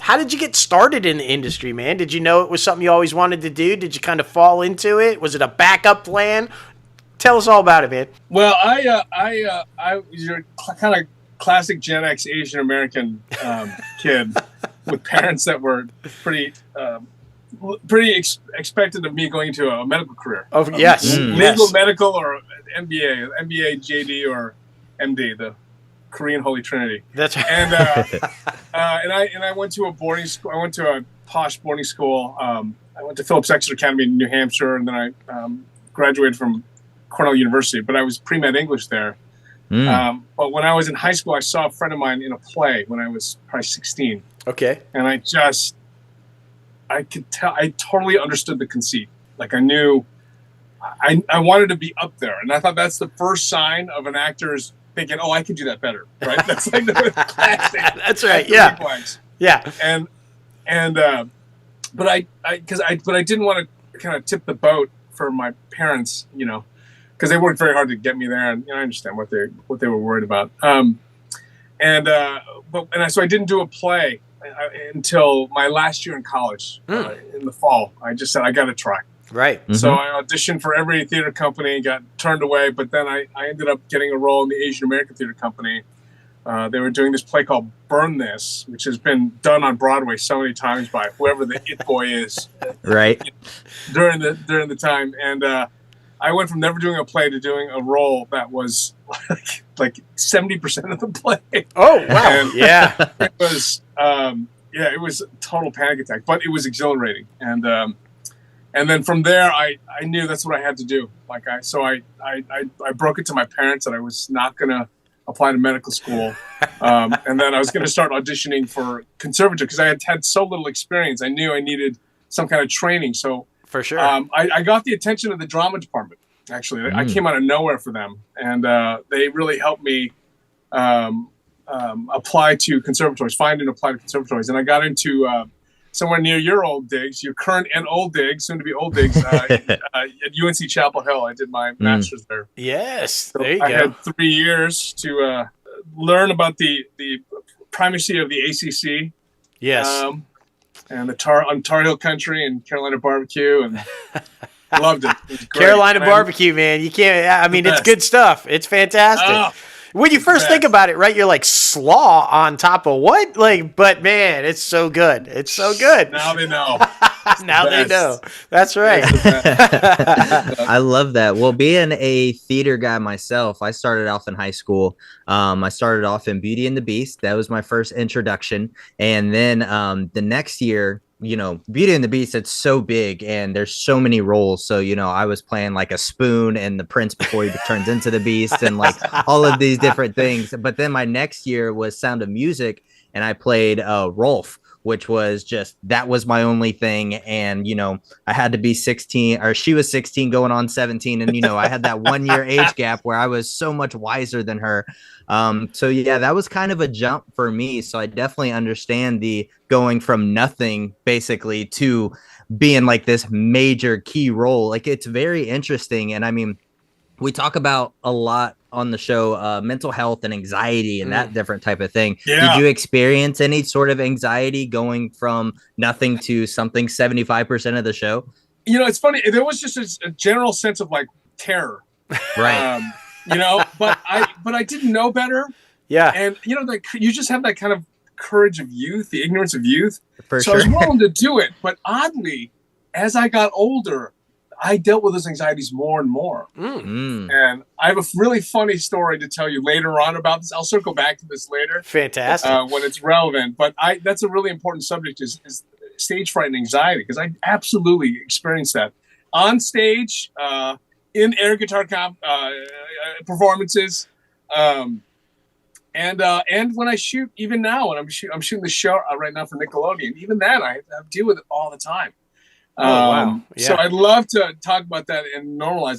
how did you get started in the industry, man? Did you know it was something you always wanted to do? Did you kind of fall into it? Was it a backup plan? Tell us all about it, man. Well, I was your kind of classic Gen X Asian American kid with parents that were pretty expected of me going into a medical career. Oh, yes. Legal medical or MBA, JD or MD, the Korean Holy Trinity. That's right. And I went to a boarding school. I went to a posh boarding school. I went to Phillips Exeter Academy in New Hampshire, and then I graduated from Cornell University. But I was pre-med English there. But when I was in high school, I saw a friend of mine in a play when I was probably 16. Okay. And I could tell, I totally understood the conceit. Like I knew, I wanted to be up there. And I thought that's the first sign of an actor's thinking, oh, I could do that better. Right. That's like the classic. That's right. Yeah. Yeah. But I didn't want to kind of tip the boat for my parents, you know, because they worked very hard to get me there. And you know, I understand what they were worried about. So I didn't do a play until my last year in college in the fall. I just said, I got to try. Right. Mm-hmm. So I auditioned for every theater company, got turned away, but then I ended up getting a role in the Asian American Theater Company. They were doing this play called Burn This, which has been done on Broadway so many times by whoever the it boy is. Right. During the time. And I went from never doing a play to doing a role that was like 70% of the play. Oh, wow. And yeah. It was it was a total panic attack, but it was exhilarating. And then from there, I knew that's what I had to do. So I broke it to my parents that I was not going to apply to medical school. And then I was going to start auditioning for conservatory because I had so little experience. I knew I needed some kind of training. So for sure, I got the attention of the drama department. Actually, I came out of nowhere for them, and they really helped me apply to conservatories, find and apply to conservatories. And I got into somewhere near your old digs, your current and old digs, soon to be old digs, at UNC Chapel Hill. I did my master's there. Yes, so there you I go. had 3 years to learn about the primacy of the ACC. Yes. And the Tar Heel country and Carolina barbecue, and loved it. It was great. Carolina barbecue, man. You can't. I mean, it's good stuff. It's fantastic. When you first think about it, right, you're like slaw on top of what? Like, but man, it's so good. It's so good. Now they know. Now they know. That's right. I love that. Well, being a theater guy myself, I started off in high school. I started off in Beauty and the Beast. That was my first introduction. And then the next year, you know, Beauty and the Beast, it's so big and there's so many roles. So, you know, I was playing like a spoon and the prince before he turns into the beast and like all of these different things. But then my next year was Sound of Music and I played Rolf, which was that was my only thing. And, you know, I had to be 16 or she was 16 going on 17. And, you know, I had that 1 year age gap where I was so much wiser than her. So yeah, that was kind of a jump for me. So I definitely understand the going from nothing basically to being like this major key role. Like it's very interesting. And I mean, we talk about a lot on the show, mental health and anxiety and that different type of thing. Yeah. Did you experience any sort of anxiety going from nothing to something 75% of the show? You know, it's funny. There was just a general sense of like terror. Right. You know, but I didn't know better. Yeah. And, you know, like you just have that kind of courage of youth, the ignorance of youth. For so sure. I was willing to do it. But oddly, as I got older, I dealt with those anxieties more and more. And I have a really funny story to tell you later on about this. I'll circle back to this later. Fantastic. When it's relevant. But that's a really important subject is stage fright and anxiety, because I absolutely experienced that on stage, in air guitar performances, and when I shoot, even now when I'm shooting the show right now for Nickelodeon, even then I deal with it all the time. Wow. Yeah. So I'd love to talk about that and normalize